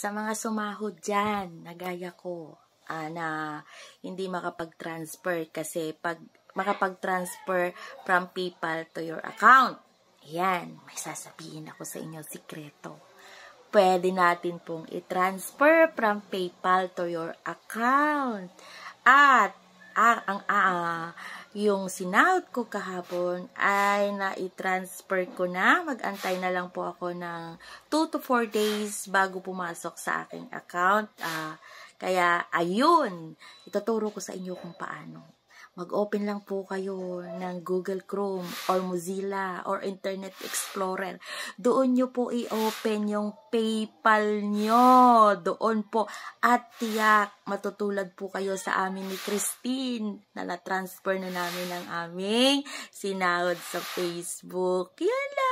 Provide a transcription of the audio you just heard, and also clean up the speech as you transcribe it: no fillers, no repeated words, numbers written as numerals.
Sa mga sumahod dyan, na gaya ko, na hindi makapag-transfer kasi pag makapag-transfer from PayPal to your account, yan, may sasabihin ako sa inyo, sikreto. Pwede natin pong i-transfer from PayPal to your account. At yung sinahod ko kahapon ay na-transfer ko na. Mag-antay na lang po ako ng 2 to 4 days bago pumasok sa aking account. Kaya, ayun, ituturo ko sa inyo kung paano. Mag-open lang po kayo ng Google Chrome or Mozilla or Internet Explorer. Doon nyo po i-open yung PayPal nyo. Doon po. At tiyak, matutulad po kayo sa amin ni Christine na na-transfer na namin ang aming sinahod sa Facebook. Yan lang.